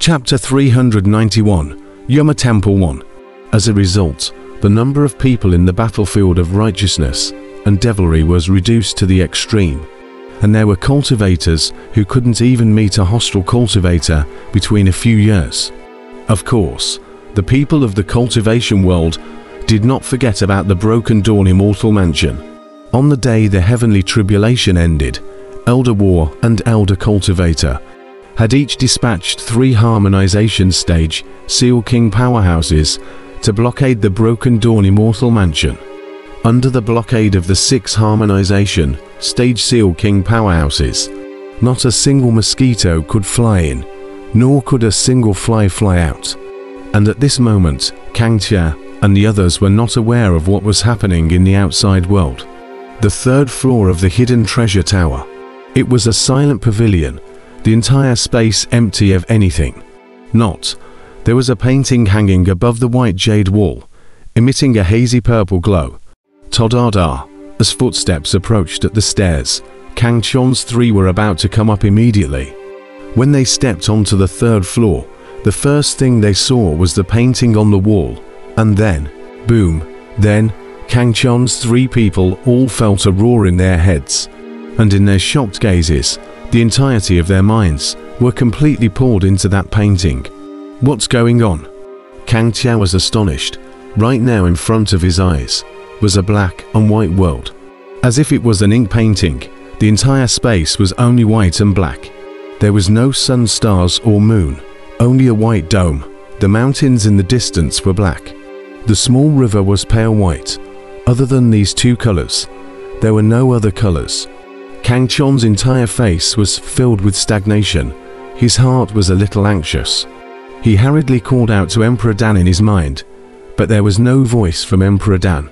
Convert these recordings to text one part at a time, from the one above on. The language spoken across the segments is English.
Chapter 391, Yama Temple 1. As a result, the number of people in the battlefield of righteousness and devilry was reduced to the extreme, and there were cultivators who couldn't even meet a hostile cultivator between a few years. Of course, the people of the cultivation world did not forget about the broken dawn immortal mansion. On the day the heavenly tribulation ended, Elder War and Elder Cultivator had each dispatched 3 harmonization stage Seal King powerhouses to blockade the broken dawn immortal mansion. Under the blockade of the 6 harmonization stage Seal King powerhouses, not a single mosquito could fly in, nor could a single fly out. And at this moment, Kangxia and the others were not aware of what was happening in the outside world. The 3rd floor of the hidden treasure tower. It was a silent pavilion, the entire space empty of anything. There was a painting hanging above the white jade wall, emitting a hazy purple glow. Todada. As footsteps approached at the stairs, Kangxion's 3 were about to come up immediately. When they stepped onto the 3rd floor, the first thing they saw was the painting on the wall, and then, boom, then, Kangxion's 3 people all felt a roar in their heads, and in their shocked gazes, the entirety of their minds were completely poured into that painting. What's going on? Kangxia was astonished. Right now in front of his eyes was a black and white world. As if it was an ink painting, the entire space was only white and black. There was no sun, stars or moon, only a white dome. The mountains in the distance were black. The small river was pale white. Other than these 2 colors, there were no other colors. Kangxion's entire face was filled with stagnation. His heart was a little anxious. He hurriedly called out to Emperor Dan in his mind, but there was no voice from Emperor Dan.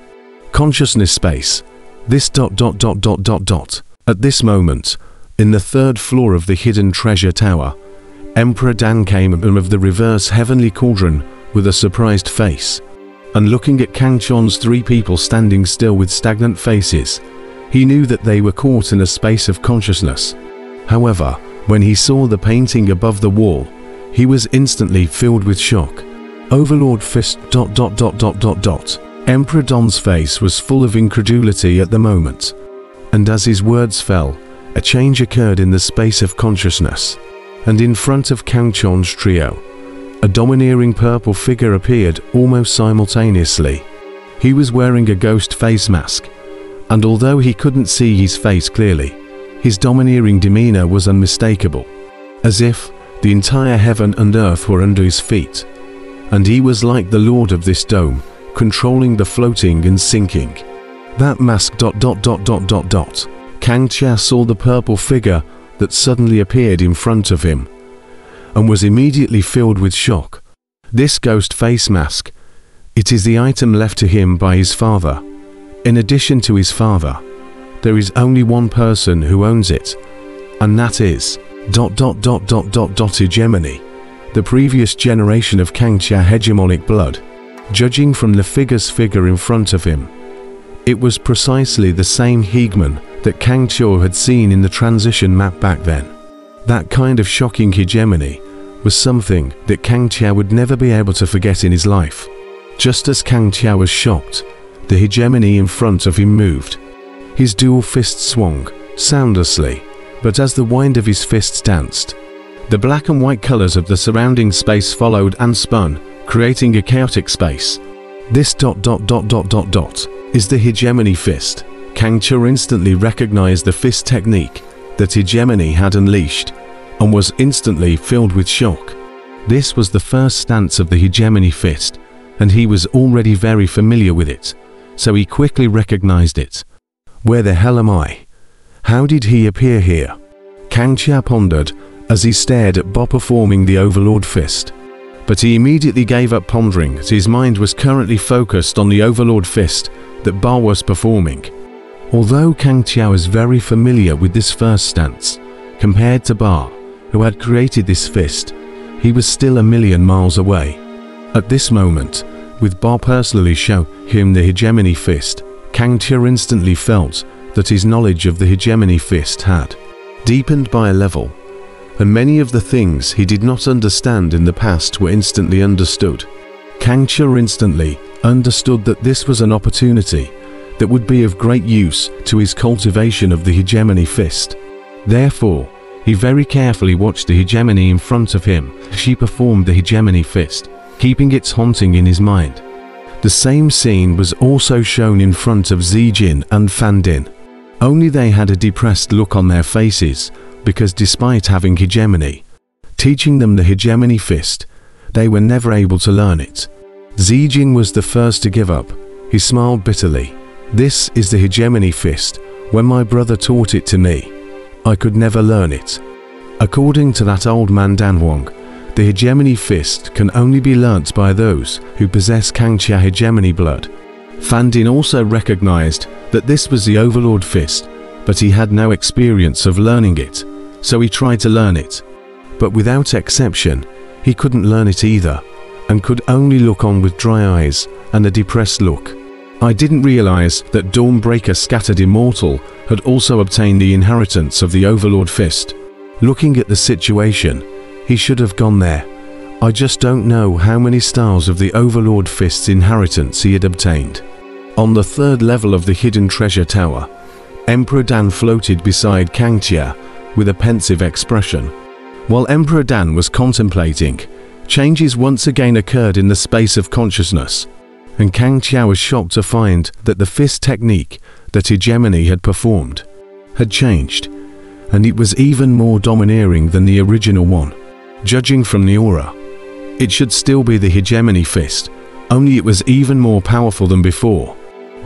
Consciousness space. This ... At this moment, in the 3rd floor of the hidden treasure tower, Emperor Dan came out of the reverse heavenly cauldron with a surprised face, and looking at Kangxion's 3 people standing still with stagnant faces, he knew that they were caught in a space of consciousness. However, when he saw the painting above the wall, he was instantly filled with shock. Overlord Fist ... Emperor Don's face was full of incredulity at the moment, and as his words fell, a change occurred in the space of consciousness, and in front of Kangxion's trio, a domineering purple figure appeared almost simultaneously. He was wearing a ghost face mask, and although he couldn't see his face clearly, his domineering demeanor was unmistakable, as if the entire heaven and earth were under his feet, and he was like the lord of this dome, controlling the floating and sinking. That mask ... Kangxia saw the purple figure that suddenly appeared in front of him, and was immediately filled with shock. This ghost face mask, it is the item left to him by his father. In addition to his father, there is only one person who owns it, and that is ... Hegemony, the previous generation of Kangxia hegemonic blood. Judging from the figure in front of him, it was precisely the same Hegemon that Kangxia had seen in the transition map back then. That kind of shocking hegemony was something that Kangxia would never be able to forget in his life. Just as Kangxia was shocked, the hegemony in front of him moved. His dual fists swung, soundlessly, but as the wind of his fists danced, the black and white colors of the surrounding space followed and spun, creating a chaotic space. This ... is the hegemony fist. Kangxia instantly recognized the fist technique that hegemony had unleashed, and was instantly filled with shock. This was the first stance of the hegemony fist, and he was already very familiar with it, so he quickly recognized it. Where the hell am I? How did he appear here? Kangxia pondered as he stared at Ba performing the Overlord Fist. But he immediately gave up pondering as his mind was currently focused on the Overlord Fist that Ba was performing. Although Kangxia was very familiar with this first stance, compared to Ba, who had created this fist, he was still a million miles away. At this moment, with Ba personally showing him the hegemony fist, Kangxia instantly felt that his knowledge of the hegemony fist had deepened by a level, and many of the things he did not understand in the past were instantly understood. Kangxia instantly understood that this was an opportunity that would be of great use to his cultivation of the hegemony fist. Therefore, he very carefully watched the hegemony in front of him. She performed the hegemony fist, keeping its haunting in his mind. The same scene was also shown in front of Zijin and Fandin. Only they had a depressed look on their faces, because despite having hegemony, teaching them the hegemony fist, they were never able to learn it. Zijin was the first to give up. He smiled bitterly. "This is the hegemony fist. When my brother taught it to me, I could never learn it." According to that old man Danhuang, the hegemony fist can only be learnt by those who possess Kangxia hegemony blood. Fandin also recognized that this was the overlord fist, but he had no experience of learning it, so he tried to learn it. But without exception, he couldn't learn it either, and could only look on with dry eyes and a depressed look. I didn't realize that Dawnbreaker Scattered Immortal had also obtained the inheritance of the Overlord Fist. Looking at the situation, he should have gone there. I just don't know how many styles of the Overlord Fist's inheritance he had obtained. On the third level of the Hidden Treasure Tower, Emperor Dan floated beside Kangxia with a pensive expression. While Emperor Dan was contemplating, changes once again occurred in the space of consciousness, and Kangxia was shocked to find that the fist technique that hegemony had performed had changed, and it was even more domineering than the original one. Judging from the aura, it should still be the hegemony fist, only it was even more powerful than before.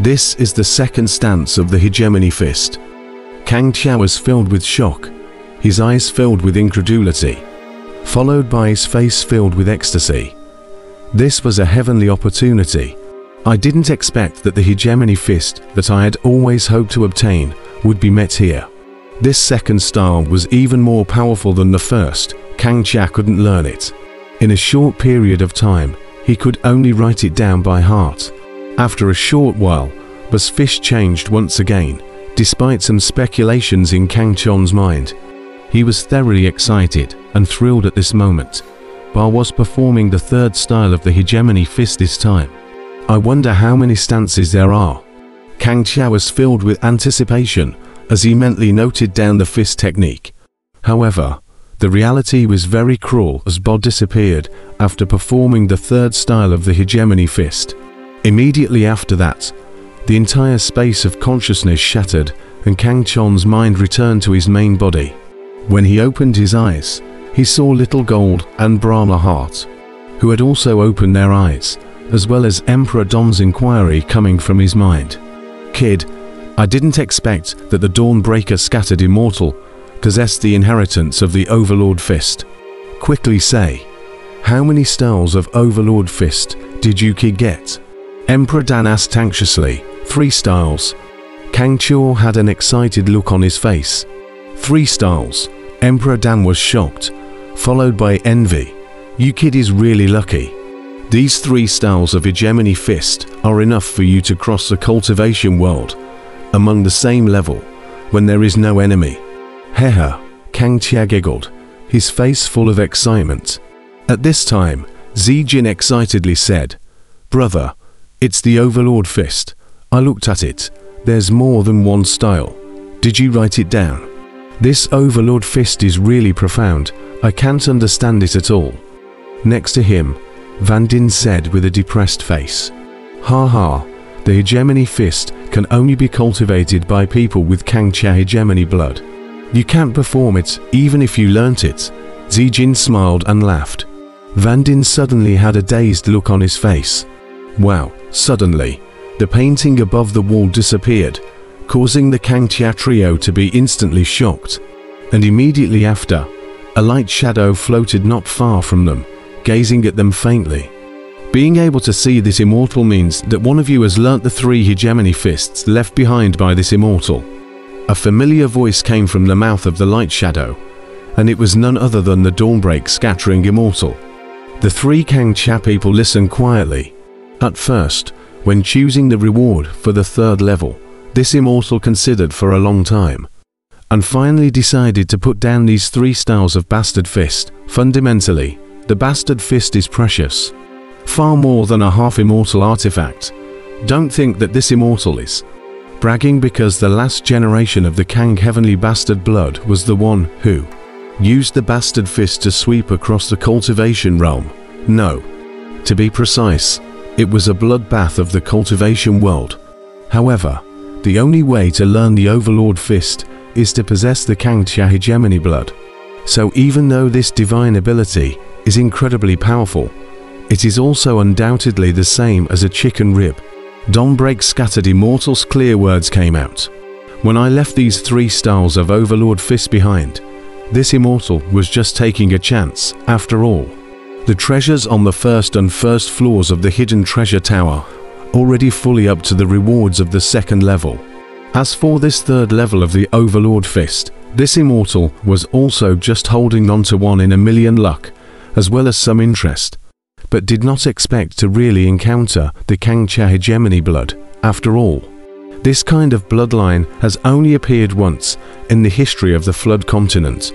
This is the second stance of the hegemony fist. Kangxia was filled with shock, his eyes filled with incredulity, followed by his face filled with ecstasy. This was a heavenly opportunity. I didn't expect that the hegemony fist that I had always hoped to obtain would be met here. This second style was even more powerful than the first. Kangxia couldn't learn it. In a short period of time, he could only write it down by heart. After a short while, his fist changed once again, despite some speculations in Kangxia's mind. He was thoroughly excited and thrilled at this moment, while was performing the third style of the hegemony fist this time. I wonder how many stances there are. Kangxia was filled with anticipation as he mentally noted down the fist technique. However, the reality was very cruel as Bod disappeared after performing the third style of the hegemony fist. Immediately after that, the entire space of consciousness shattered and Kangxia's mind returned to his main body. When he opened his eyes, he saw Little Gold and Brahma Heart, who had also opened their eyes, as well as Emperor Dom's inquiry coming from his mind. "Kid, I didn't expect that the Dawnbreaker Scattered Immortal possessed the inheritance of the Overlord Fist. Quickly say, how many styles of Overlord Fist did you kid get?" Emperor Dan asked anxiously. 3 styles. Kangxia had an excited look on his face. 3 styles. Emperor Dan was shocked, followed by envy. "You kid is really lucky. These 3 styles of hegemony fist are enough for you to cross the cultivation world among the same level when there is no enemy." "Hehe," Kangxia giggled, his face full of excitement. At this time, Zijin excitedly said, "Brother, it's the Overlord Fist. I looked at it. There's more than one style. Did you write it down? This Overlord Fist is really profound. I can't understand it at all." Next to him, Vandin said with a depressed face, "Ha ha, the hegemony fist can only be cultivated by people with Kangxia hegemony blood. You can't perform it even if you learnt it." Zijin smiled and laughed. Vandin suddenly had a dazed look on his face. Wow, suddenly, the painting above the wall disappeared, causing the Kangxia trio to be instantly shocked. And immediately after, a light shadow floated not far from them, gazing at them faintly. Being able to see this immortal means that one of you has learnt the 3 hegemony fists left behind by this immortal. A familiar voice came from the mouth of the light shadow, and it was none other than the Dawnbreak Scattering Immortal. The 3 Kangxia people listened quietly. At first, when choosing the reward for the 3rd level, this immortal considered for a long time. and finally decided to put down these 3 styles of Bastard Fist. Fundamentally, the Bastard Fist is precious. Far more than a half-immortal artifact. Don't think that this immortal is bragging because the last generation of the Kang Heavenly Bastard blood was the one who used the Bastard Fist to sweep across the cultivation realm. No. To be precise, it was a bloodbath of the cultivation world. However, the only way to learn the Overlord Fist is to possess the Kang Hegemony blood. So even though this divine ability is incredibly powerful, it is also undoubtedly the same as a chicken rib. Dawnbreak scattered immortals' clear words came out. When I left these 3 styles of Overlord Fist behind, this immortal was just taking a chance, after all. The treasures on the first and first floors of the hidden treasure tower, already fully up to the rewards of the 2nd level. As for this 3rd level of the Overlord Fist, this immortal was also just holding on to 1 in a million luck, as well as some interest, but did not expect to really encounter the Kang Hegemony blood, after all. This kind of bloodline has only appeared once in the history of the Flood continent,